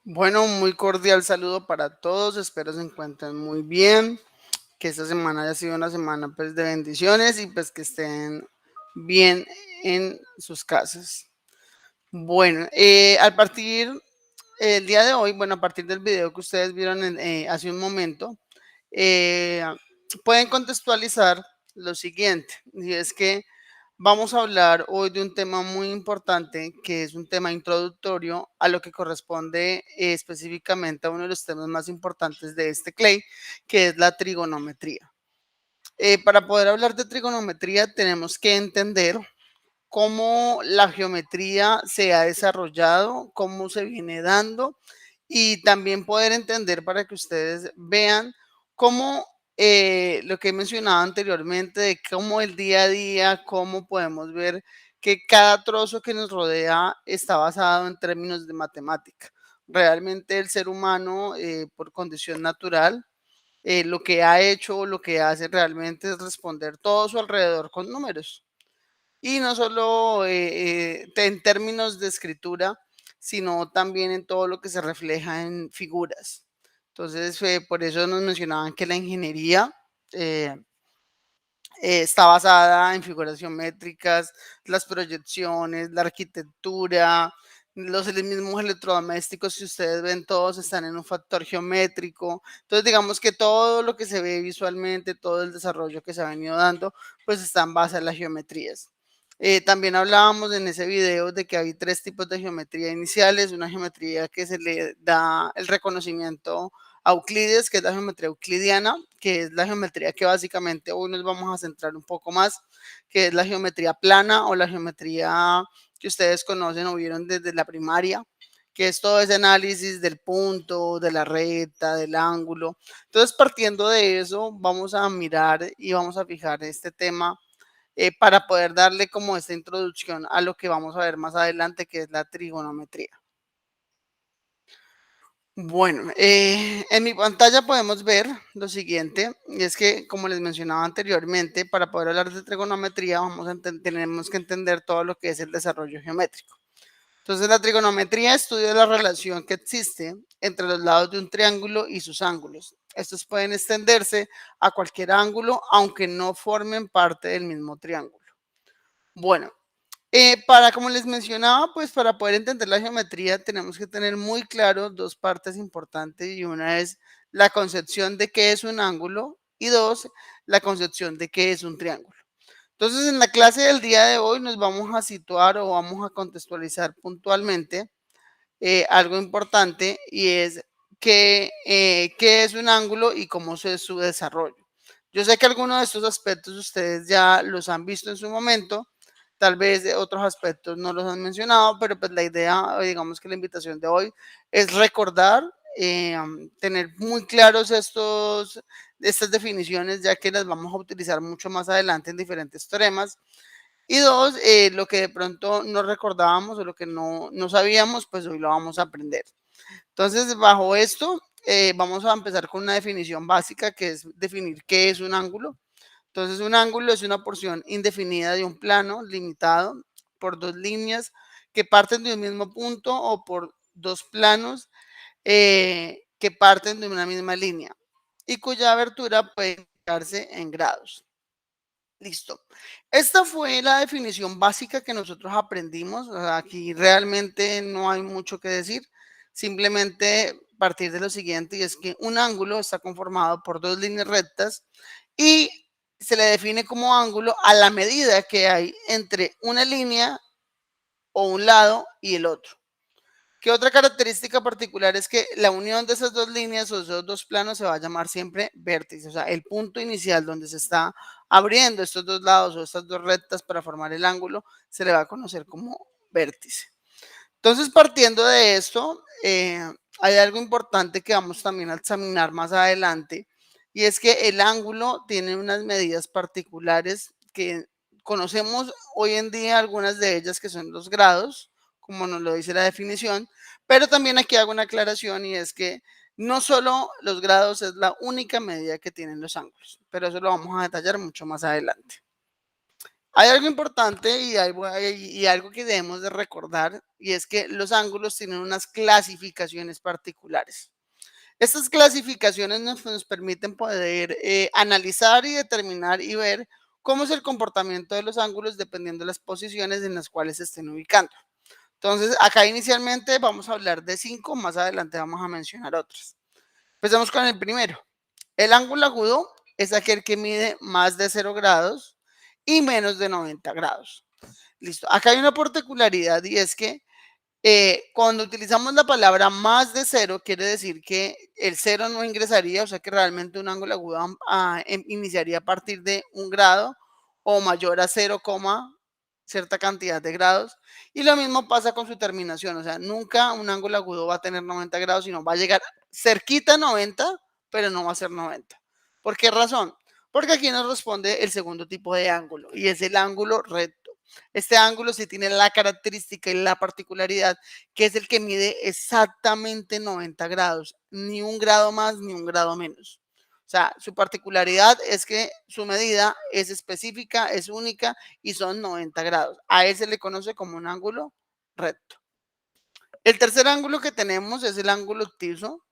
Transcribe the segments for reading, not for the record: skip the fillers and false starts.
Bueno, muy cordial saludo para todos, espero se encuentren muy bien, que esta semana haya sido una semana pues de bendiciones y pues que estén bien en sus casas. Bueno, el día de hoy, bueno, a partir del video que ustedes vieron hace un momento, eh, pueden contextualizar lo siguiente, y es que vamos a hablar hoy de un tema muy importante, que es un tema introductorio a lo que corresponde específicamente a uno de los temas más importantes de este CLEI, que es la trigonometría. Para poder hablar de trigonometría tenemos que entender cómo la geometría se ha desarrollado, cómo se viene dando y también poder entender para que ustedes vean cómo lo que he mencionado anteriormente, de cómo el día a día, cómo podemos ver que cada trozo que nos rodea está basado en términos de matemática. Realmente el ser humano, por condición natural, lo que ha hecho o lo que hace realmente es responder todo su alrededor con números. Y no solo en términos de escritura, sino también en todo lo que se refleja en figuras. Entonces, por eso nos mencionaban que la ingeniería eh, está basada en figuras geométricas, las proyecciones, la arquitectura, los mismos electrodomésticos, si ustedes ven, todos están en un factor geométrico. Entonces, digamos que todo lo que se ve visualmente, todo el desarrollo que se ha venido dando, pues está en base a las geometrías. También hablábamos en ese video de que hay tres tipos de geometría iniciales, una geometría que se le da el reconocimiento a Euclides, que es la geometría euclidiana, que es la geometría que básicamente hoy nos vamos a centrar un poco más, que es la geometría plana o la geometría que ustedes conocen o vieron desde la primaria, que es todo ese análisis del punto, de la recta, del ángulo. Entonces, partiendo de eso, vamos a mirar y vamos a fijar este tema para poder darle como esta introducción a lo que vamos a ver más adelante, que es la trigonometría. Bueno, en mi pantalla podemos ver lo siguiente, y es que, como les mencionaba anteriormente, para poder hablar de trigonometría tenemos que entender todo lo que es el desarrollo geométrico. Entonces, la trigonometría estudia la relación que existe entre los lados de un triángulo y sus ángulos. Estos pueden extenderse a cualquier ángulo, aunque no formen parte del mismo triángulo. Bueno, como les mencionaba, pues para poder entender la geometría tenemos que tener muy claro dos partes importantes y una es la concepción de qué es un ángulo y dos, la concepción de qué es un triángulo. Entonces, en la clase del día de hoy nos vamos a situar o vamos a contextualizar puntualmente algo importante y es qué es un ángulo y cómo es su desarrollo. Yo sé que algunos de estos aspectos ustedes ya los han visto en su momento, tal vez otros aspectos no los han mencionado, pero pues la idea, digamos que la invitación de hoy es recordar, tener muy claros estas definiciones, ya que las vamos a utilizar mucho más adelante en diferentes teoremas. Y dos, lo que de pronto no recordábamos o lo que no sabíamos, pues hoy lo vamos a aprender. Entonces, bajo esto, vamos a empezar con una definición básica que es definir qué es un ángulo. Entonces, un ángulo es una porción indefinida de un plano limitado por dos líneas que parten de un mismo punto o por dos planos que parten de una misma línea y cuya abertura puede indicarse en grados. Listo. Esta fue la definición básica que nosotros aprendimos. O sea, aquí realmente no hay mucho que decir. Simplemente partir de lo siguiente, y es que un ángulo está conformado por dos líneas rectas y se le define como ángulo a la medida que hay entre una línea o un lado y el otro. ¿Qué otra característica particular es que la unión de esas dos líneas o esos dos planos se va a llamar siempre vértice? O sea, el punto inicial donde se está abriendo estos dos lados o estas dos rectas para formar el ángulo se le va a conocer como vértice. Entonces, partiendo de esto, hay algo importante que vamos también a examinar más adelante, y es que el ángulo tiene unas medidas particulares que conocemos hoy en día, algunas de ellas que son los grados, como nos lo dice la definición, pero también aquí hago una aclaración y es que no solo los grados es la única medida que tienen los ángulos, pero eso lo vamos a detallar mucho más adelante. Hay algo importante y algo que debemos de recordar, y es que los ángulos tienen unas clasificaciones particulares. Estas clasificaciones nos permiten poder analizar y determinar y ver cómo es el comportamiento de los ángulos dependiendo de las posiciones en las cuales se estén ubicando. Entonces, acá inicialmente vamos a hablar de 5, más adelante vamos a mencionar otros. Empezamos con el primero. El ángulo agudo es aquel que mide más de 0 grados y menos de 90 grados. Listo. Acá hay una particularidad y es que cuando utilizamos la palabra más de 0, quiere decir que el 0 no ingresaría, o sea que realmente un ángulo agudo iniciaría a partir de 1 grado o mayor a 0, cierta cantidad de grados. Y lo mismo pasa con su terminación, o sea, nunca un ángulo agudo va a tener 90 grados, sino va a llegar cerquita a 90, pero no va a ser 90. ¿Por qué razón? Porque aquí nos responde el segundo tipo de ángulo y es el ángulo recto. Este ángulo sí tiene la característica y la particularidad que es el que mide exactamente 90 grados, ni 1 grado más ni 1 grado menos. O sea, su particularidad es que su medida es específica, es única y son 90 grados. A él se le conoce como un ángulo recto. El tercer ángulo que tenemos es el ángulo obtuso.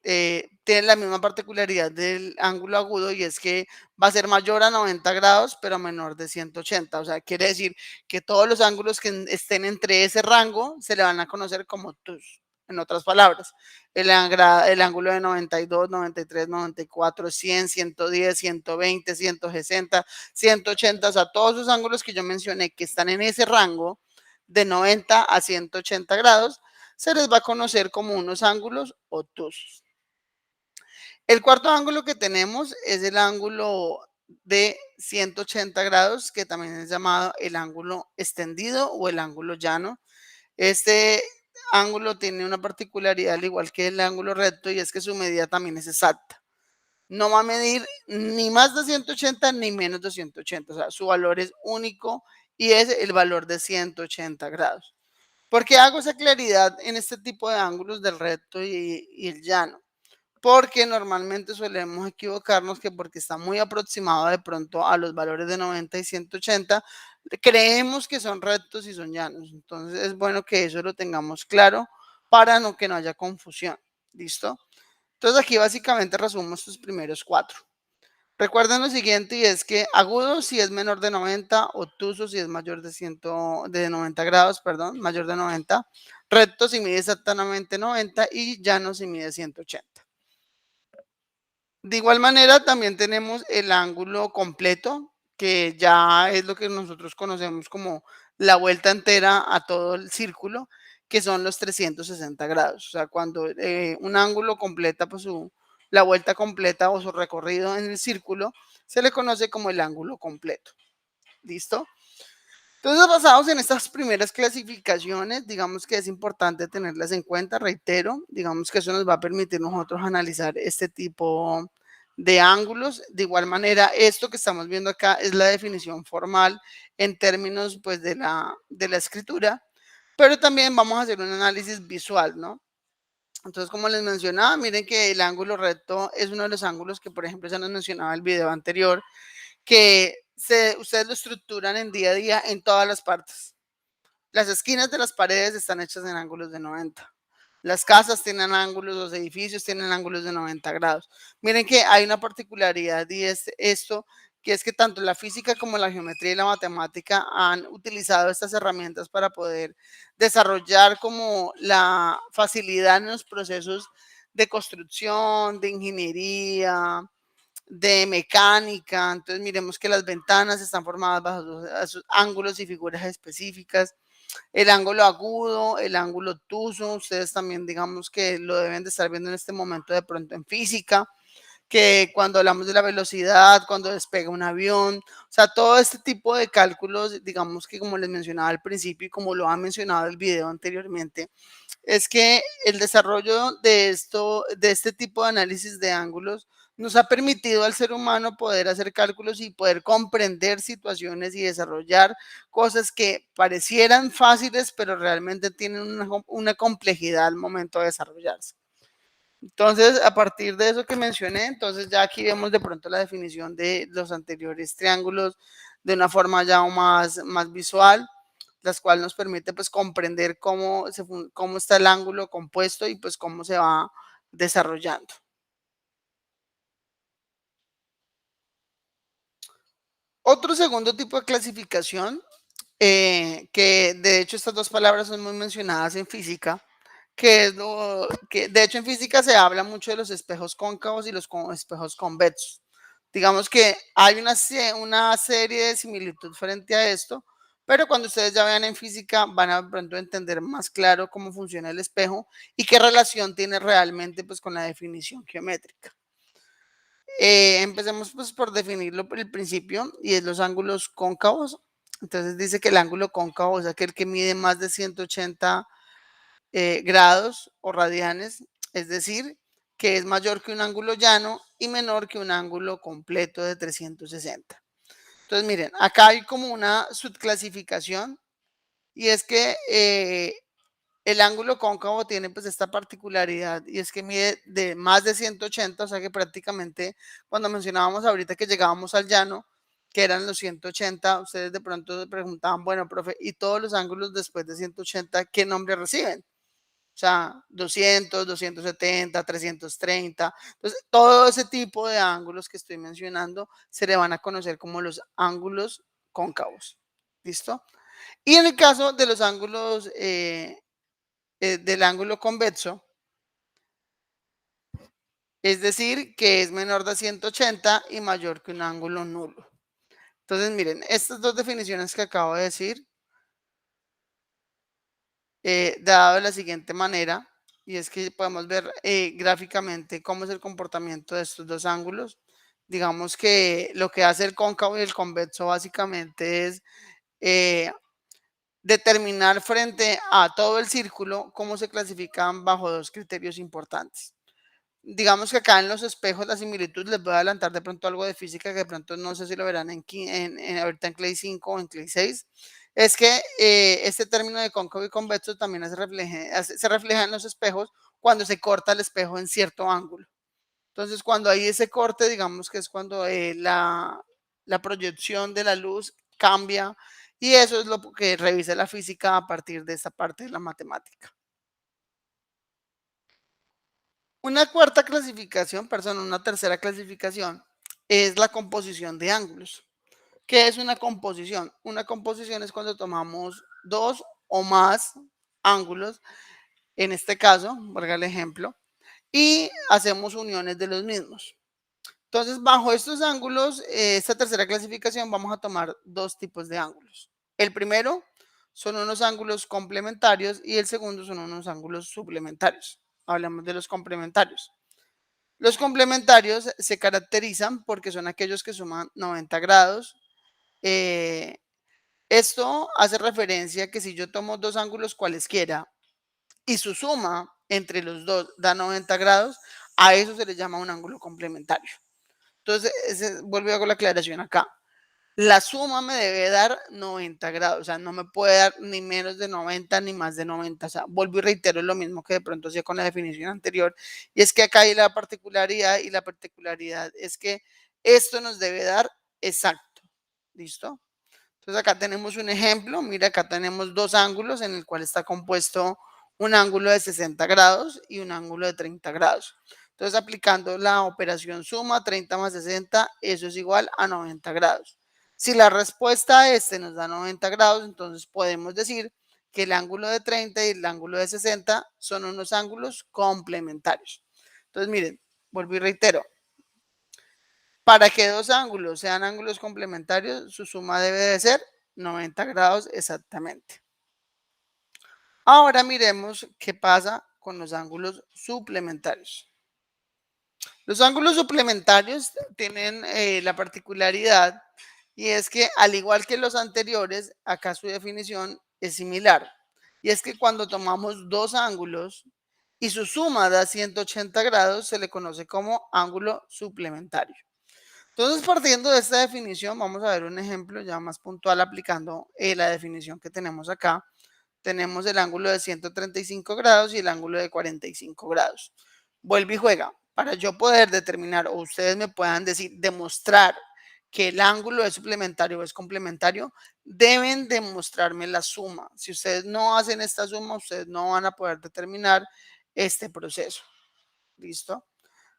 Tiene la misma particularidad del ángulo agudo y es que va a ser mayor a 90 grados, pero menor de 180. O sea, quiere decir que todos los ángulos que estén entre ese rango se le van a conocer como obtusos. En otras palabras, el ángulo de 92, 93, 94, 100, 110, 120, 160, 180, o sea, todos esos ángulos que yo mencioné que están en ese rango de 90 a 180 grados, se les va a conocer como unos ángulos obtusos. El cuarto ángulo que tenemos es el ángulo de 180 grados, que también es llamado el ángulo extendido o el ángulo llano. Este ángulo tiene una particularidad al igual que el ángulo recto y es que su medida también es exacta. No va a medir ni más de 180 ni menos de 180, o sea, su valor es único y es el valor de 180 grados. ¿Por qué hago esa claridad en este tipo de ángulos del recto y el llano? Porque normalmente solemos equivocarnos que porque está muy aproximado de pronto a los valores de 90 y 180, creemos que son rectos y son llanos. Entonces es bueno que eso lo tengamos claro para que no haya confusión. ¿Listo? Entonces aquí básicamente resumo estos primeros 4. Recuerden lo siguiente y es que agudo si es menor de 90, obtuso si es mayor de 90 grados, perdón, mayor de 90, recto si mide exactamente 90 y llano si mide 180. De igual manera, también tenemos el ángulo completo, que ya es lo que nosotros conocemos como la vuelta entera a todo el círculo, que son los 360 grados. O sea, cuando un ángulo completa pues, la vuelta completa o su recorrido en el círculo, se le conoce como el ángulo completo. ¿Listo? Entonces, basados en estas primeras clasificaciones, digamos que es importante tenerlas en cuenta, reitero, digamos que eso nos va a permitir nosotros analizar este tipo de ángulos. De igual manera, esto que estamos viendo acá es la definición formal en términos pues de la escritura, pero también vamos a hacer un análisis visual, ¿no? Entonces, como les mencionaba, miren que el ángulo recto es uno de los ángulos que, por ejemplo, se nos mencionaba en el video anterior, que ustedes lo estructuran en día a día en todas las partes. Las esquinas de las paredes están hechas en ángulos de 90. Las casas tienen ángulos, los edificios tienen ángulos de 90 grados. Miren que hay una particularidad y es esto, que es que tanto la física como la geometría y la matemática han utilizado estas herramientas para poder desarrollar como la facilidad en los procesos de construcción, de ingeniería, de mecánica. Entonces miremos que las ventanas están formadas bajo esos ángulos y figuras específicas. El ángulo agudo, el ángulo obtuso, ustedes también digamos que lo deben de estar viendo en este momento de pronto en física, que cuando hablamos de la velocidad, cuando despega un avión, o sea, todo este tipo de cálculos, digamos que como les mencionaba al principio y como lo ha mencionado el video anteriormente, es que el desarrollo de este tipo de análisis de ángulos nos ha permitido al ser humano poder hacer cálculos y poder comprender situaciones y desarrollar cosas que parecieran fáciles, pero realmente tienen una complejidad al momento de desarrollarse. Entonces, a partir de eso que mencioné, entonces ya aquí vemos de pronto la definición de los anteriores triángulos de una forma ya más visual, las cuales nos permite pues comprender cómo está el ángulo compuesto y pues cómo se va desarrollando. Otro segundo tipo de clasificación, que de hecho estas dos palabras son muy mencionadas en física, que es lo que de hecho en física se habla mucho de los espejos cóncavos y los espejos convexos. Digamos que hay una serie de similitud frente a esto, pero cuando ustedes ya vean en física van a pronto entender más claro cómo funciona el espejo y qué relación tiene realmente pues con la definición geométrica. Empecemos pues por definirlo por el principio y es los ángulos cóncavos. Entonces dice que el ángulo cóncavo es aquel que mide más de 180 grados o radianes, es decir, que es mayor que un ángulo llano y menor que un ángulo completo de 360. Entonces, miren, acá hay como una subclasificación y es que el ángulo cóncavo tiene pues esta particularidad y es que mide de más de 180, o sea que prácticamente cuando mencionábamos ahorita que llegábamos al llano, que eran los 180, ustedes de pronto se preguntaban, bueno, profe, ¿y todos los ángulos después de 180 qué nombre reciben? O sea, 200, 270, 330. Entonces, todo ese tipo de ángulos que estoy mencionando se le van a conocer como los ángulos cóncavos. ¿Listo? Y en el caso de los ángulos del ángulo convexo, es decir, que es menor de 180 y mayor que un ángulo nulo. Entonces, miren, estas dos definiciones que acabo de decir, dado de la siguiente manera, y es que podemos ver gráficamente cómo es el comportamiento de estos dos ángulos. Digamos que lo que hace el cóncavo y el convexo básicamente es eh, determinar frente a todo el círculo cómo se clasifican bajo dos criterios importantes. Digamos que acá en los espejos la similitud, les voy a adelantar de pronto algo de física que de pronto no sé si lo verán ahorita en Clay 5 o en Clay 6, es que este término de cóncavo y convexo también se refleja en los espejos cuando se corta el espejo en cierto ángulo. Entonces, cuando hay ese corte, digamos que es cuando la proyección de la luz cambia y eso es lo que revisa la física a partir de esta parte de la matemática. Una cuarta clasificación, perdón, una tercera clasificación es la composición de ángulos. ¿Qué es una composición? Una composición es cuando tomamos dos o más ángulos, en este caso, valga el ejemplo, y hacemos uniones de los mismos. Entonces, bajo estos ángulos, esta tercera clasificación, vamos a tomar dos tipos de ángulos. El primero son unos ángulos complementarios y el segundo son unos ángulos suplementarios. Hablamos de los complementarios. Los complementarios se caracterizan porque son aquellos que suman 90 grados. Eh, Esto hace referencia a que si yo tomo dos ángulos cualesquiera y su suma entre los dos da 90 grados, a eso se le llama un ángulo complementario. Entonces, vuelvo a hago la aclaración acá. La suma me debe dar 90 grados, o sea, no me puede dar ni menos de 90 ni más de 90. O sea, vuelvo y reitero lo mismo que de pronto hacía con la definición anterior, y es que acá hay la particularidad, y la particularidad es que esto nos debe dar exacto. ¿Listo? Entonces acá tenemos un ejemplo, mira, acá tenemos dos ángulos en el cual está compuesto un ángulo de 60 grados y un ángulo de 30 grados. Entonces aplicando la operación suma 30 más 60, eso es igual a 90 grados. Si la respuesta a este nos da 90 grados, entonces podemos decir que el ángulo de 30 y el ángulo de 60 son unos ángulos complementarios. Entonces miren, vuelvo y reitero, para que dos ángulos sean ángulos complementarios, su suma debe de ser 90 grados exactamente. Ahora miremos qué pasa con los ángulos suplementarios. Los ángulos suplementarios tienen la particularidad y es que al igual que los anteriores, acá su definición es similar. Y es que cuando tomamos dos ángulos y su suma da 180 grados, se le conoce como ángulo suplementario. Entonces, partiendo de esta definición, vamos a ver un ejemplo ya más puntual aplicando la definición que tenemos acá. Tenemos el ángulo de 135 grados y el ángulo de 45 grados. Vuelve y juega. Para yo poder determinar o ustedes me puedan decir, demostrar que el ángulo es suplementario o es complementario, deben demostrarme la suma. Si ustedes no hacen esta suma, ustedes no van a poder determinar este proceso. ¿Listo?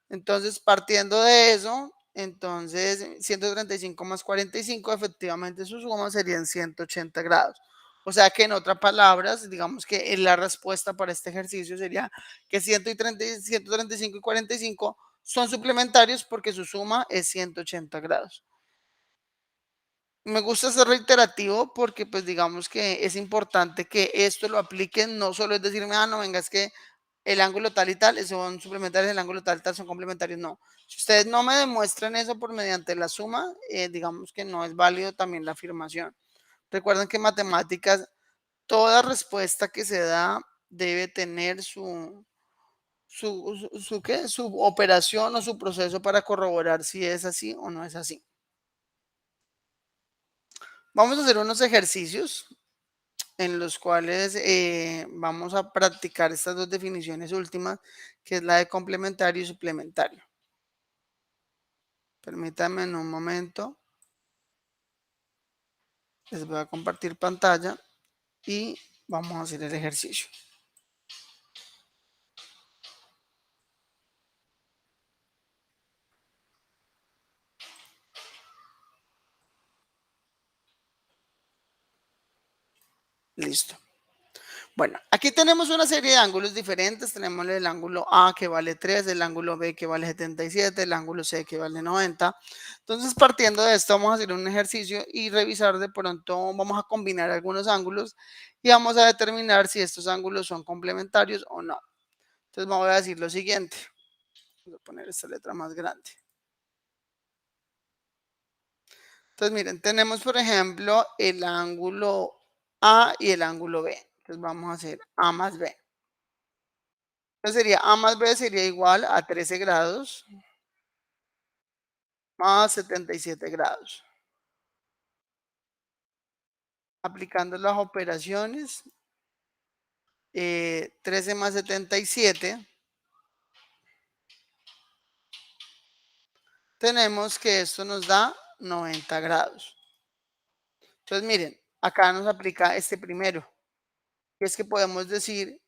Entonces, partiendo de eso, entonces 135 más 45, efectivamente su suma serían 180 grados. O sea que en otras palabras, digamos que la respuesta para este ejercicio sería que 135 y 45 son suplementarios porque su suma es 180 grados. Me gusta ser reiterativo porque pues digamos que es importante que esto lo apliquen, no solo es decirme, no, venga, es que el ángulo tal y tal son suplementarios, el ángulo tal y tal son complementarios, no. Si ustedes no me demuestran eso por mediante la suma, digamos que no es válido también la afirmación. Recuerden que en matemáticas, toda respuesta que se da debe tener ¿qué? Su operación o su proceso para corroborar si es así o no es así. Vamos a hacer unos ejercicios en los cuales vamos a practicar estas dos definiciones últimas, que es la de complementario y suplementario. Permítanme en un momento, les voy a compartir pantalla y vamos a hacer el ejercicio. Listo. Bueno, aquí tenemos una serie de ángulos diferentes. Tenemos el ángulo A que vale 3, el ángulo B que vale 77, el ángulo C que vale 90. Entonces, partiendo de esto, vamos a hacer un ejercicio y revisar de pronto, vamos a combinar algunos ángulos y vamos a determinar si estos ángulos son complementarios o no. Entonces, me voy a decir lo siguiente. Voy a poner esta letra más grande. Entonces, miren, tenemos, por ejemplo, el ángulo A y el ángulo B. Entonces, vamos a hacer A más B. Entonces sería A más B sería igual a 13 grados más 77 grados. Aplicando las operaciones, 13 más 77, tenemos que esto nos da 90 grados. Entonces miren, acá nos aplica este primero, que es que podemos decir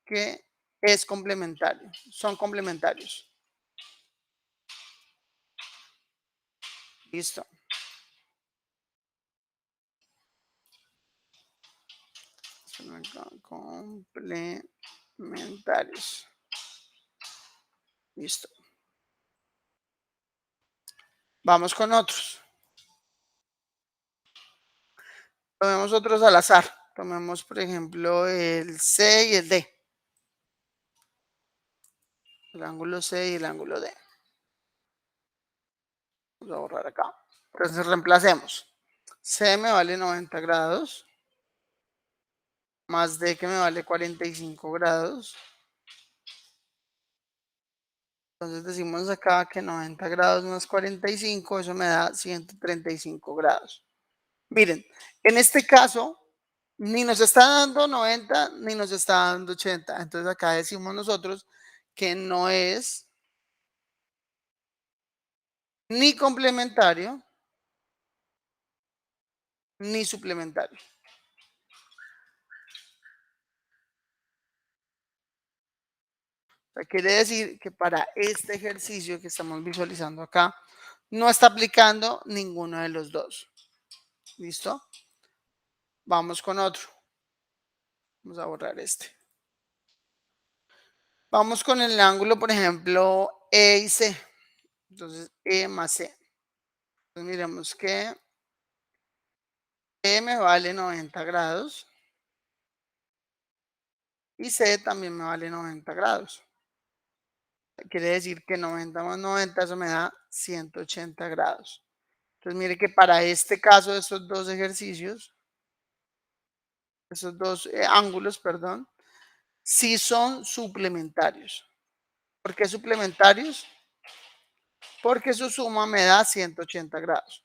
que es complementario, son complementarios. Listo. Complementarios. Listo. Vamos con otros. Tomemos otros al azar. Tomemos, por ejemplo, el C y el D. El ángulo C y el ángulo D. Vamos a borrar acá. Entonces reemplacemos. C me vale 90 grados, más D que me vale 45 grados. Entonces decimos acá que 90 grados más 45, eso me da 135 grados. Miren, en este caso, ni nos está dando 90 ni nos está dando 80. Entonces acá decimos nosotros que no es ni complementario ni suplementario. O sea, quiere decir que para este ejercicio que estamos visualizando acá, no está aplicando ninguno de los dos. ¿Listo? Vamos con otro. Vamos a borrar este. Vamos con el ángulo, por ejemplo, E y C. Entonces, E más C. Entonces, miremos que E me vale 90 grados y C también me vale 90 grados. Quiere decir que 90 más 90, eso me da 180 grados. Entonces, mire que para este caso de estos dos ejercicios, esos dos ángulos, perdón, sí son suplementarios. ¿Por qué suplementarios? Porque su suma me da 180 grados.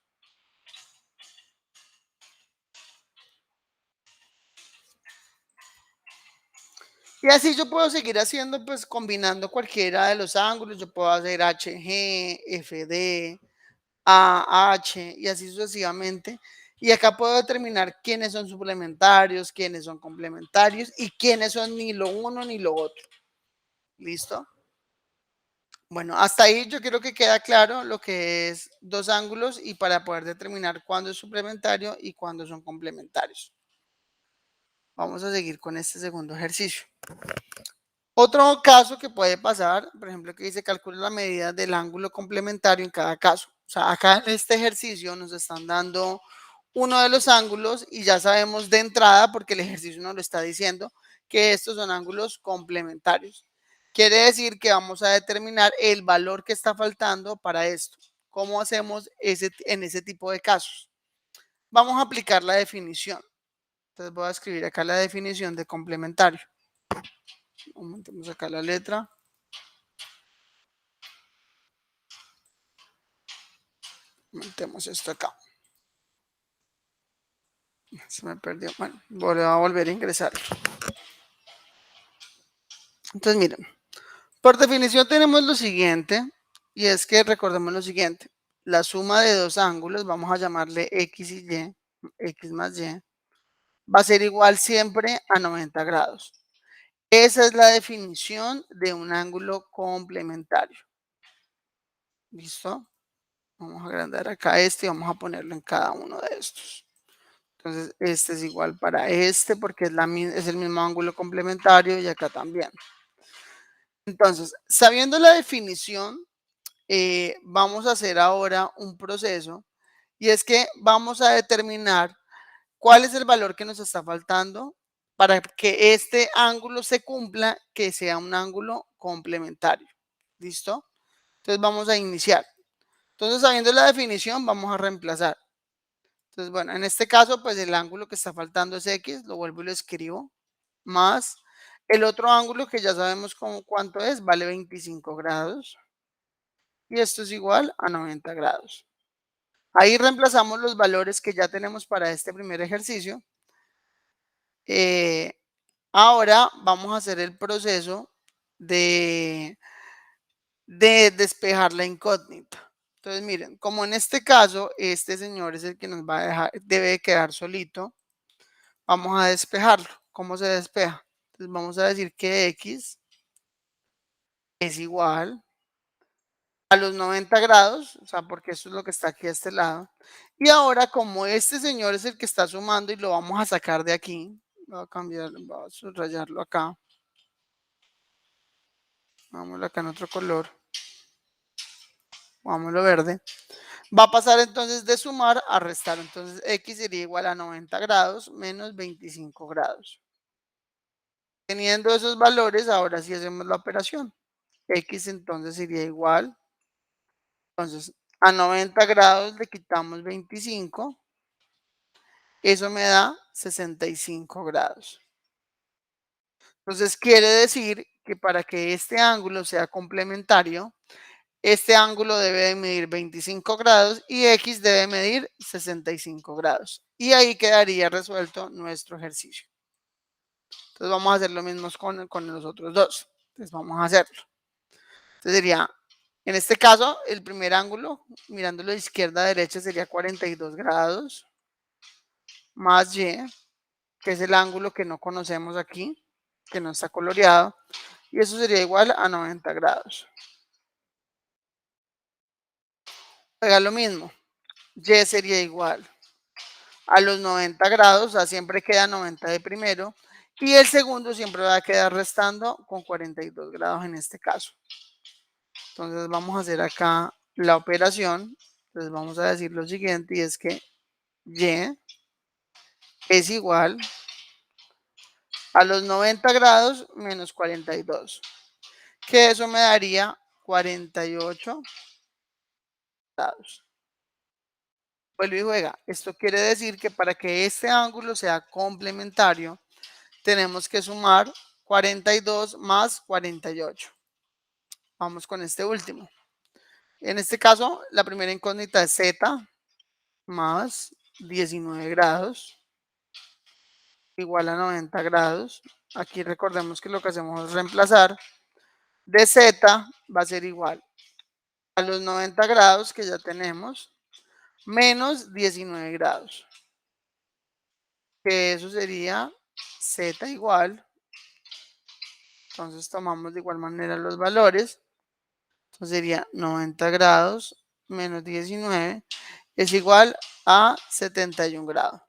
Y así yo puedo seguir haciendo, pues combinando cualquiera de los ángulos. Yo puedo hacer HG, FD, a H y así sucesivamente. Y acá puedo determinar quiénes son suplementarios, quiénes son complementarios y quiénes son ni lo uno ni lo otro. ¿Listo? Bueno, hasta ahí yo creo que queda claro lo que es dos ángulos y para poder determinar cuándo es suplementario y cuándo son complementarios. Vamos a seguir con este segundo ejercicio. Otro caso que puede pasar, por ejemplo, que dice calcula la medida del ángulo complementario en cada caso. O sea, acá en este ejercicio nos están dando uno de los ángulos y ya sabemos de entrada, porque el ejercicio nos lo está diciendo, que estos son ángulos complementarios. Quiere decir que vamos a determinar el valor que está faltando para esto. ¿Cómo hacemos en ese tipo de casos? Vamos a aplicar la definición. Entonces voy a escribir acá la definición de complementario. Aumentemos acá la letra. Metemos esto acá. Se me perdió. Bueno, voy a volver a ingresar. Entonces, miren, por definición tenemos lo siguiente, y es que recordemos lo siguiente. La suma de dos ángulos, vamos a llamarle X y Y, X más Y, va a ser igual siempre a 90 grados. Esa es la definición de un ángulo complementario. ¿Listo? Vamos a agrandar acá este y vamos a ponerlo en cada uno de estos. Entonces, este es igual para este porque es el mismo ángulo complementario y acá también. Entonces, sabiendo la definición, vamos a hacer ahora un proceso y es que vamos a determinar cuál es el valor que nos está faltando para que este ángulo se cumpla, que sea un ángulo complementario. ¿Listo? Entonces vamos a iniciar. Entonces, sabiendo la definición, vamos a reemplazar. Entonces, bueno, en este caso, pues el ángulo que está faltando es X, lo vuelvo y lo escribo, más el otro ángulo que ya sabemos cuánto es, vale 25 grados. Y esto es igual a 90 grados. Ahí reemplazamos los valores que ya tenemos para este primer ejercicio. Eh, Ahora vamos a hacer el proceso de, de despejar la incógnita. Entonces, miren, como en este caso, este señor es el que nos va a dejar, debe quedar solito. Vamos a despejarlo. ¿Cómo se despeja? Entonces vamos a decir que X es igual a los 90 grados, o sea, porque eso es lo que está aquí a este lado. Y ahora, como este señor es el que está sumando y lo vamos a sacar de aquí, voy a cambiar, voy a subrayarlo acá. Vámonos acá en otro color. Vámonos verde. Va a pasar entonces de sumar a restar. Entonces X sería igual a 90 grados menos 25 grados. Teniendo esos valores, ahora sí hacemos la operación. X entonces sería igual. Entonces, a 90 grados le quitamos 25. Eso me da 65 grados. Entonces, quiere decir que para que este ángulo sea complementario, este ángulo debe de medir 25 grados y X debe medir 65 grados. Y ahí quedaría resuelto nuestro ejercicio. Entonces, vamos a hacer lo mismo con los otros dos. Entonces, vamos a hacerlo. Entonces, sería, en este caso, el primer ángulo, mirándolo de izquierda a derecha, sería 42 grados más Y, que es el ángulo que no conocemos aquí, que no está coloreado, y eso sería igual a 90 grados. Haga lo mismo, Y sería igual a los 90 grados, o sea, siempre queda 90 de primero, y el segundo siempre va a quedar restando con 42 grados en este caso. Entonces vamos a hacer acá la operación. Entonces vamos a decir lo siguiente y es que Y es igual a los 90 grados menos 42, que eso me daría 48 grados. Vuelve y juega. Esto quiere decir que para que este ángulo sea complementario, tenemos que sumar 42 más 48. Vamos con este último. En este caso, la primera incógnita es Z más 19 grados igual a 90 grados. Aquí recordemos que lo que hacemos es reemplazar. De Z va a ser igual a los 90 grados que ya tenemos menos 19 grados, que eso sería z igual, entonces tomamos de igual manera los valores, entonces sería 90 grados menos 19 es igual a 71 grados.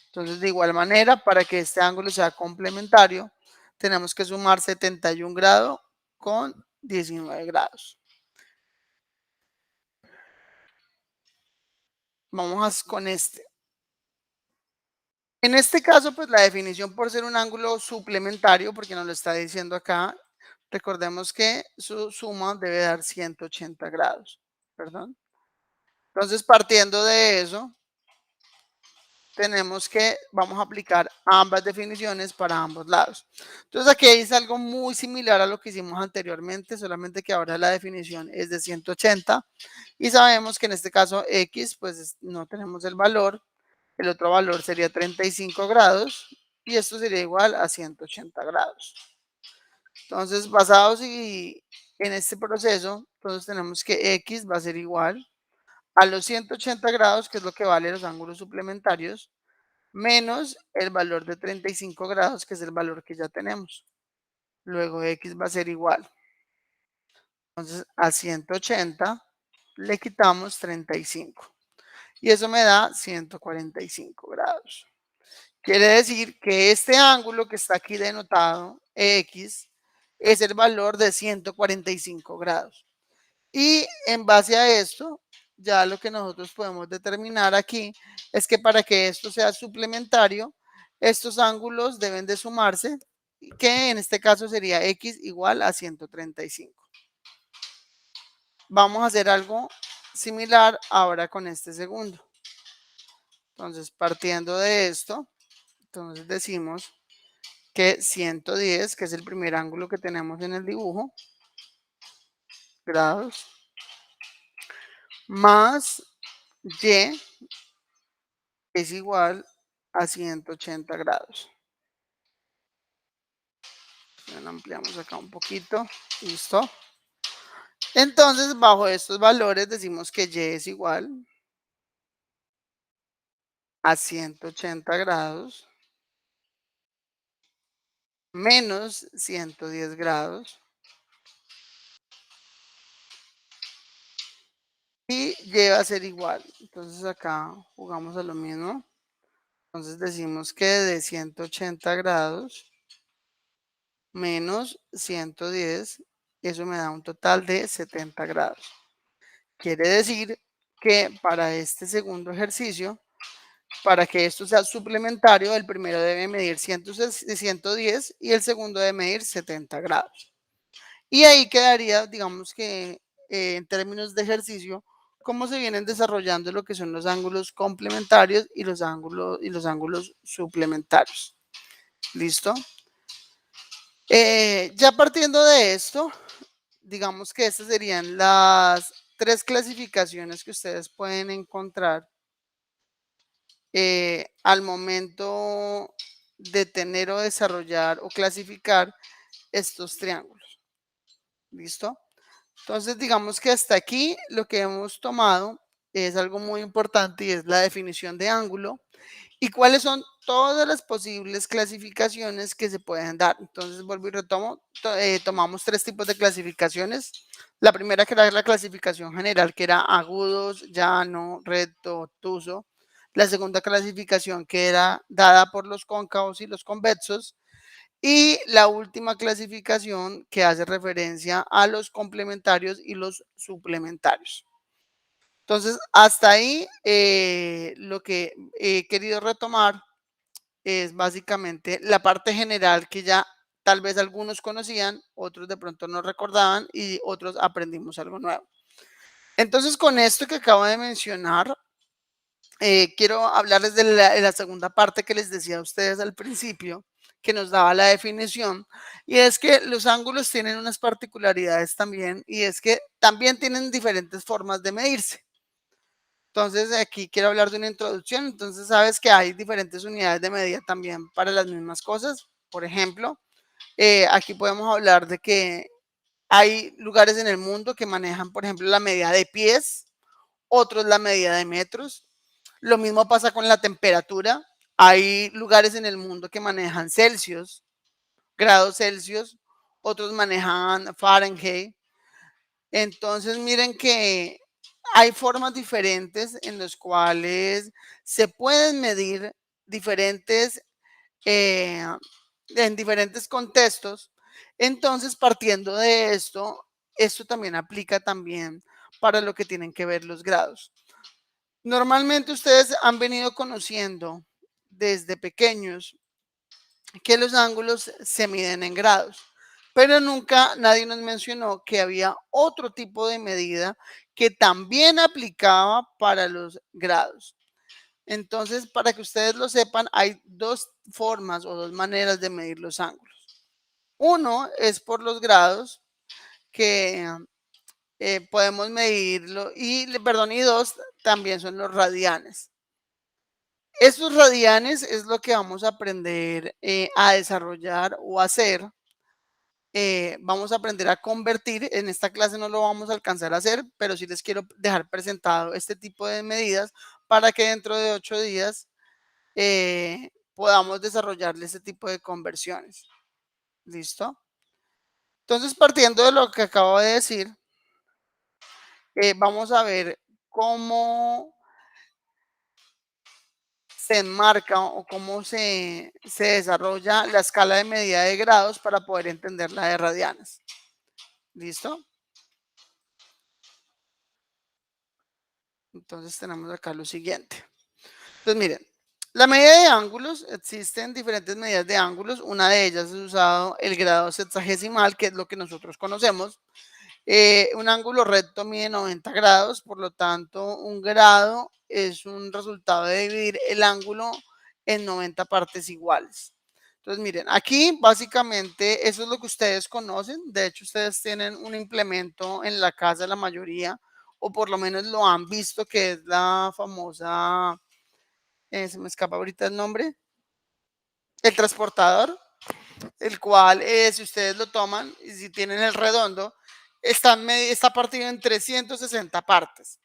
Entonces, de igual manera, para que este ángulo sea complementario, tenemos que sumar 71 grados con 19 grados. Vamos con este. En este caso, pues la definición por ser un ángulo suplementario, porque nos lo está diciendo acá, recordemos que su suma debe dar 180 grados, perdón. Entonces, partiendo de eso, tenemos que, vamos a aplicar ambas definiciones para ambos lados. Entonces aquí es algo muy similar a lo que hicimos anteriormente, solamente que ahora la definición es de 180 y sabemos que en este caso X, pues no tenemos el valor, el otro valor sería 35 grados y esto sería igual a 180 grados. Entonces, basados en este proceso, entonces tenemos que X va a ser igual a los 180 grados, que es lo que vale los ángulos suplementarios, menos el valor de 35 grados, que es el valor que ya tenemos. Luego X va a ser igual. Entonces, a 180 le quitamos 35 y eso me da 145 grados. Quiere decir que este ángulo que está aquí denotado, X, es el valor de 145 grados. Y en base a esto, ya lo que nosotros podemos determinar aquí es que para que esto sea suplementario, estos ángulos deben de sumarse, que en este caso sería X igual a 135. Vamos a hacer algo similar ahora con este segundo. Entonces, partiendo de esto, entonces decimos que 110, que es el primer ángulo que tenemos en el dibujo, grados, más Y es igual a 180 grados. Lo ampliamos acá un poquito. Listo. Entonces, bajo estos valores decimos que Y es igual a 180 grados menos 110 grados y Y va a ser igual. Entonces acá jugamos a lo mismo. Entonces decimos que de 180 grados menos 110, eso me da un total de 70 grados. Quiere decir que para este segundo ejercicio, para que esto sea suplementario, el primero debe medir 110 y el segundo debe medir 70 grados. Y ahí quedaría, digamos que en términos de ejercicio, cómo se vienen desarrollando lo que son los ángulos complementarios y los ángulos suplementarios. ¿Listo? Ya partiendo de esto, digamos que estas serían las tres clasificaciones que ustedes pueden encontrar al momento de tener o desarrollar o clasificar estos triángulos. ¿Listo? Entonces, digamos que hasta aquí lo que hemos tomado es algo muy importante y es la definición de ángulo y cuáles son todas las posibles clasificaciones que se pueden dar. Entonces, vuelvo y retomo, tomamos tres tipos de clasificaciones. La primera que era la clasificación general, que era agudos, llano, recto, obtuso. La segunda clasificación que era dada por los cóncavos y los convexos. Y la última clasificación que hace referencia a los complementarios y los suplementarios. Entonces, hasta ahí lo que he querido retomar es básicamente la parte general que ya tal vez algunos conocían, otros de pronto no recordaban y otros aprendimos algo nuevo. Entonces, con esto que acabo de mencionar, quiero hablarles de la segunda parte que les decía a ustedes al principio, que nos daba la definición, y es que los ángulos tienen unas particularidades también, y es que también tienen diferentes formas de medirse. Entonces, aquí quiero hablar de una introducción. Entonces, sabes que hay diferentes unidades de medida también para las mismas cosas. Por ejemplo, aquí podemos hablar de que hay lugares en el mundo que manejan, por ejemplo, la medida de pies otros la medida de metros. Lo mismo pasa con la temperatura. Hay lugares en el mundo que manejan Celsius, grados Celsius, otros manejan Fahrenheit. Entonces, miren que hay formas diferentes en las cuales se pueden medir diferentes, eh, en diferentes contextos. Entonces, partiendo de esto también aplica también para lo que tienen que ver los grados. Normalmente ustedes han venido conociendo desde pequeños que los ángulos se miden en grados, pero nunca nadie nos mencionó que había otro tipo de medida que también aplicaba para los grados. Entonces, para que ustedes lo sepan, hay dos formas o dos maneras de medir los ángulos. Uno es por los grados, que podemos medirlo, y dos también son los radianes. Estos radianes es lo que vamos a aprender a desarrollar o hacer. Vamos a aprender a convertir. En esta clase no lo vamos a alcanzar a hacer, pero sí les quiero dejar presentado este tipo de medidas para que dentro de 8 días podamos desarrollarle este tipo de conversiones. ¿Listo? Entonces, partiendo de lo que acabo de decir, vamos a ver cómo se enmarca o cómo se desarrolla la escala de medida de grados para poder entender la de radianes. ¿Listo? Entonces tenemos acá lo siguiente. Entonces miren, la medida de ángulos, existen diferentes medidas de ángulos. Una de ellas es usado el grado sexagesimal, que es lo que nosotros conocemos. Un ángulo recto mide 90 grados, por lo tanto, un grado es un resultado de dividir el ángulo en 90 partes iguales. Entonces, miren, aquí básicamente eso es lo que ustedes conocen. De hecho, ustedes tienen un implemento en la casa, la mayoría, o por lo menos lo han visto, que es la famosa, se me escapa ahorita el nombre, el transportador, el cual, si ustedes lo toman y si tienen el redondo, está partido en 360 partes.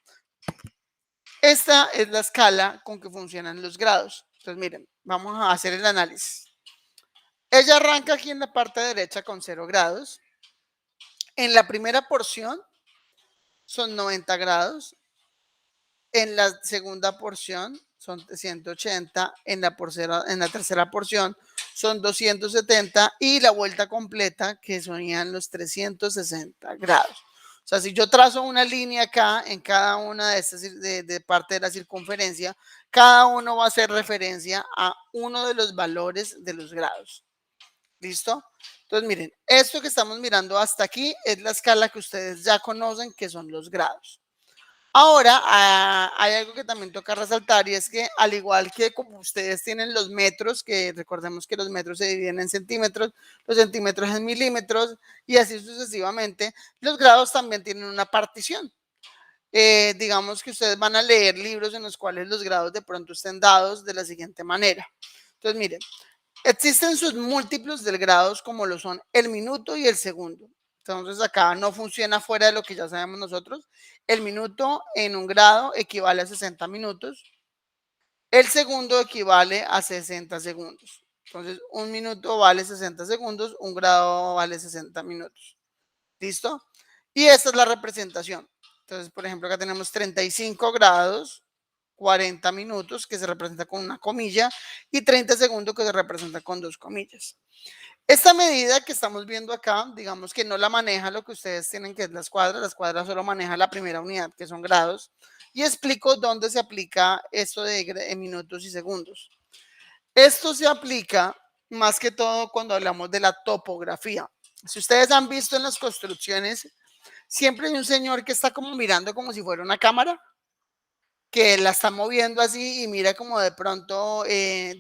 Esta es la escala con que funcionan los grados. Entonces, miren, vamos a hacer el análisis. Ella arranca aquí en la parte derecha con 0 grados. En la primera porción son 90 grados. En la segunda porción son 180, en la tercera porción son 270 y la vuelta completa que serían los 360 grados. O sea, si yo trazo una línea acá en cada una de estas de parte de la circunferencia, cada uno va a hacer referencia a uno de los valores de los grados. ¿Listo? Entonces, miren, esto que estamos mirando hasta aquí es la escala que ustedes ya conocen, que son los grados. Ahora, hay algo que también toca resaltar, y es que al igual que como ustedes tienen los metros, que recordemos que los metros se dividen en centímetros, los centímetros en milímetros y así sucesivamente, los grados también tienen una partición. Digamos que ustedes van a leer libros en los cuales los grados de pronto estén dados de la siguiente manera. Entonces, miren, existen sus múltiplos del grados como lo son el minuto y el segundo. Entonces acá no funciona fuera de lo que ya sabemos nosotros. El minuto en un grado equivale a 60 minutos. El segundo equivale a 60 segundos. Entonces un minuto vale 60 segundos, un grado vale 60 minutos. ¿Listo? Y esta es la representación. Entonces, por ejemplo, acá tenemos 35 grados, 40 minutos, que se representa con una comilla, y 30 segundos, que se representa con dos comillas. Esta medida que estamos viendo acá, digamos que no la maneja lo que ustedes tienen, que es las cuadras solo maneja la primera unidad, que son grados, y explico dónde se aplica esto de minutos y segundos. Esto se aplica más que todo cuando hablamos de la topografía. Si ustedes han visto en las construcciones, siempre hay un señor que está como mirando como si fuera una cámara, que la está moviendo así y mira como de pronto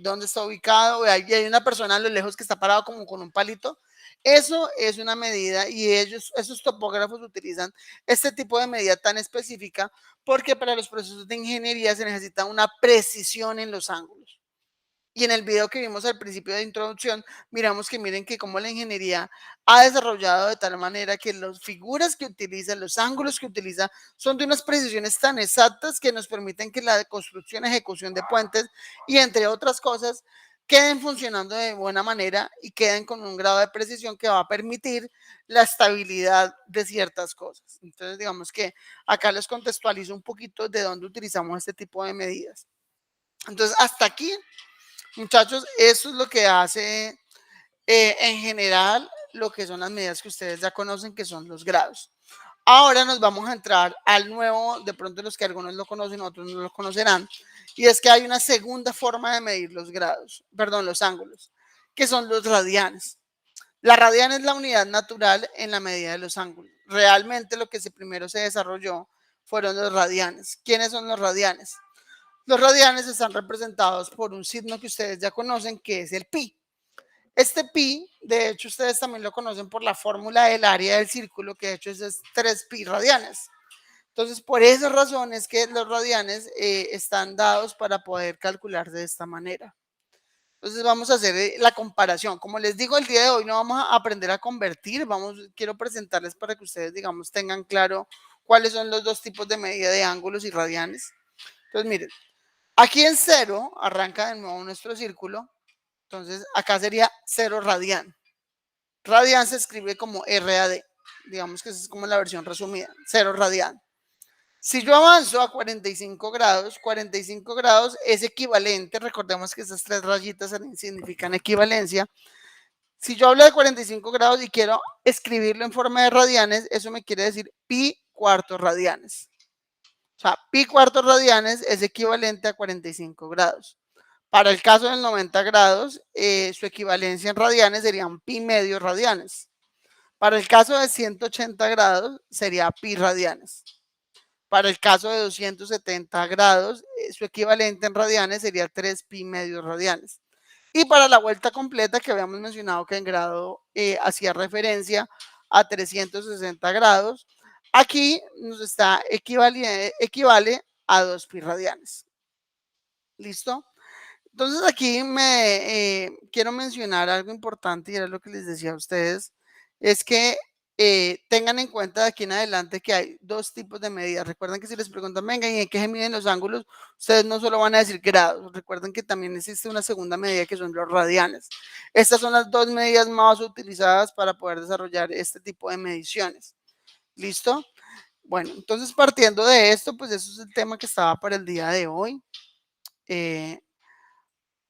dónde está ubicado. Hay una persona a lo lejos que está parado como con un palito. Eso es una medida, y esos topógrafos utilizan este tipo de medida tan específica porque para los procesos de ingeniería se necesita una precisión en los ángulos. Y en el video que vimos al principio de introducción, miramos que miren que cómo la ingeniería ha desarrollado de tal manera que las figuras que utiliza, los ángulos que utiliza, son de unas precisiones tan exactas que nos permiten que la construcción, ejecución de puentes y entre otras cosas queden funcionando de buena manera y queden con un grado de precisión que va a permitir la estabilidad de ciertas cosas. Entonces, digamos que acá les contextualizo un poquito de dónde utilizamos este tipo de medidas. Entonces, hasta aquí, muchachos, eso es lo que hace en general lo que son las medidas que ustedes ya conocen, que son los grados. Ahora nos vamos a entrar al nuevo, de pronto los que algunos lo conocen, otros no lo conocerán, y es que hay una segunda forma de medir los grados, perdón, los ángulos, que son los radianes. La radian es la unidad natural en la medida de los ángulos. Realmente lo que primero se desarrolló fueron los radianes. ¿Quiénes son los radianes? Los radianes están representados por un signo que ustedes ya conocen, que es el pi. Este pi, de hecho, ustedes también lo conocen por la fórmula del área del círculo, que de hecho es 3 pi radianes. Entonces, por esas razones que los radianes están dados para poder calcular de esta manera. Entonces, vamos a hacer la comparación. Como les digo, el día de hoy no vamos a aprender a convertir, quiero presentarles para que ustedes, digamos, tengan claro cuáles son los dos tipos de medida de ángulos y radianes. Entonces, miren, aquí en cero arranca de nuevo nuestro círculo. Entonces, acá sería 0 radian. Radian se escribe como RAD. Digamos que esa es como la versión resumida. 0 radian. Si yo avanzo a 45 grados es equivalente. Recordemos que esas tres rayitas significan equivalencia. Si yo hablo de 45 grados y quiero escribirlo en forma de radianes, eso me quiere decir pi cuartos radianes. O sea, pi cuartos radianes es equivalente a 45 grados. Para el caso del 90 grados, su equivalencia en radianes serían pi medios radianes. Para el caso de 180 grados, sería pi radianes. Para el caso de 270 grados, su equivalente en radianes sería 3 pi medios radianes. Y para la vuelta completa, que habíamos mencionado que en grado hacía referencia a 360 grados, aquí nos está equivale a 2 pi radianes. ¿Listo? Entonces aquí quiero mencionar algo importante y era lo que les decía a ustedes, es que tengan en cuenta de aquí en adelante que hay dos tipos de medidas. Recuerden que si les preguntan, venga, ¿y en qué se miden los ángulos? Ustedes no solo van a decir grados, recuerden que también existe una segunda medida que son los radianes. Estas son las dos medidas más utilizadas para poder desarrollar este tipo de mediciones. ¿Listo? Bueno, entonces partiendo de esto, pues eso es el tema que estaba para el día de hoy.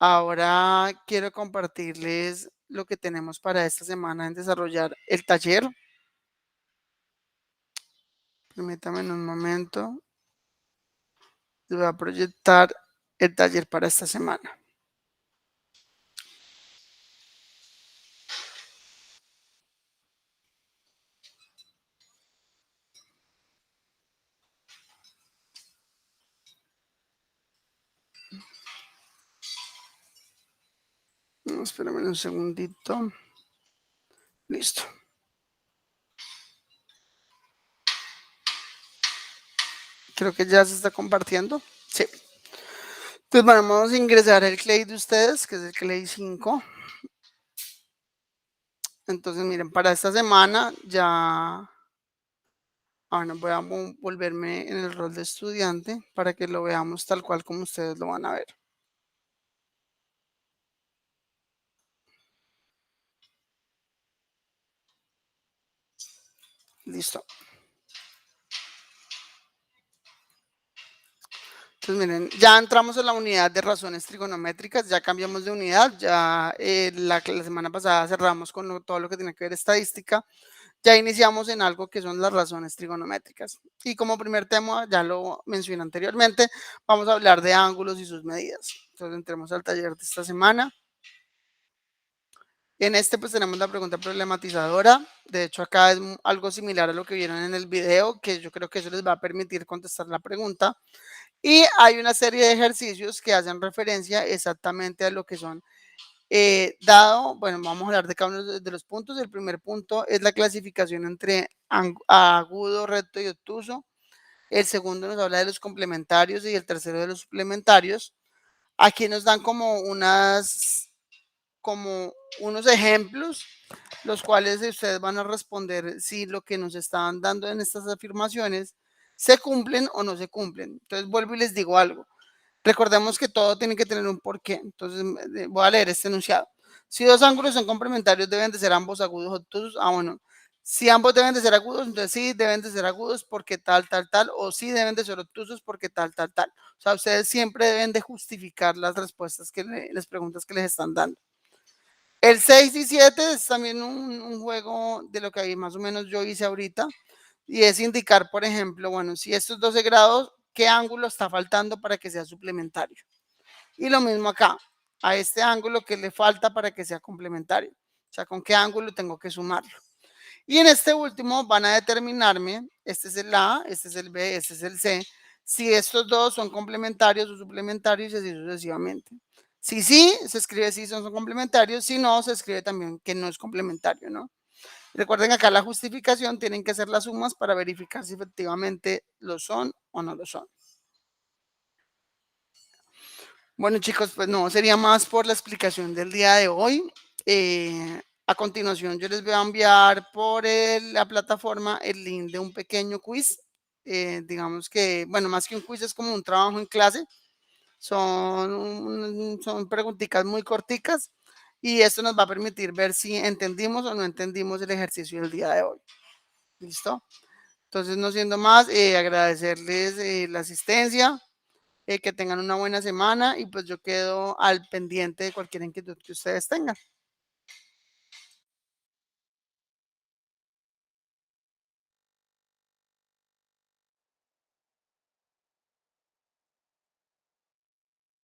Ahora quiero compartirles lo que tenemos para esta semana en desarrollar el taller. Permítanme un momento. Les voy a proyectar el taller para esta semana. Espérenme un segundito. Listo. Creo que ya se está compartiendo. Sí. Entonces vamos a ingresar el clay de ustedes, que es el clay 5. Entonces miren, para esta semana ya... Ahora voy a volverme en el rol de estudiante para que lo veamos tal cual como ustedes lo van a ver. Listo. Entonces, miren, ya entramos en la unidad de razones trigonométricas, ya cambiamos de unidad, ya la semana pasada cerramos con todo lo que tiene que ver estadística, ya iniciamos en algo que son las razones trigonométricas. Y como primer tema, ya lo mencioné anteriormente, vamos a hablar de ángulos y sus medidas. Entonces, entremos al taller de esta semana. En este pues tenemos la pregunta problematizadora. De hecho, acá es algo similar a lo que vieron en el video, que yo creo que eso les va a permitir contestar la pregunta. Y hay una serie de ejercicios que hacen referencia exactamente a lo que son bueno, vamos a hablar de cada uno de los puntos. El primer punto es la clasificación entre agudo, recto y obtuso. El segundo nos habla de los complementarios y el tercero de los suplementarios. Aquí nos dan como unos ejemplos, los cuales ustedes van a responder si lo que nos están dando en estas afirmaciones se cumplen o no se cumplen. Entonces vuelvo y les digo algo. Recordemos que todo tiene que tener un porqué. Entonces voy a leer este enunciado. Si dos ángulos son complementarios, deben de ser ambos agudos o obtusos. Ah, bueno. Si ambos deben de ser agudos, entonces sí, deben de ser agudos porque tal, tal, tal, o sí deben de ser obtusos porque tal, tal, tal. O sea, ustedes siempre deben de justificar las respuestas las preguntas que les están dando. El 6 y 7 es también un juego de lo que ahí más o menos yo hice ahorita, y es indicar, por ejemplo, bueno, si estos 12 grados, ¿qué ángulo está faltando para que sea suplementario? Y lo mismo acá, a este ángulo que le falta para que sea complementario. O sea, ¿con qué ángulo tengo que sumarlo? Y en este último van a determinarme, este es el A, este es el B, este es el C, si estos dos son complementarios o suplementarios y así sucesivamente. Si sí, se escribe si son complementarios, si no, se escribe también que no es complementario, ¿no? Recuerden que acá la justificación tienen que ser las sumas para verificar si efectivamente lo son o no lo son. Bueno, chicos, pues no, sería más por la explicación del día de hoy. A continuación, yo les voy a enviar por la plataforma el link de un pequeño quiz. Digamos que, bueno, más que un quiz, es como un trabajo en clase. Son preguntitas muy corticas y esto nos va a permitir ver si entendimos o no entendimos el ejercicio del día de hoy. ¿Listo? Entonces, no siendo más, agradecerles la asistencia, que tengan una buena semana y pues yo quedo al pendiente de cualquier inquietud que ustedes tengan.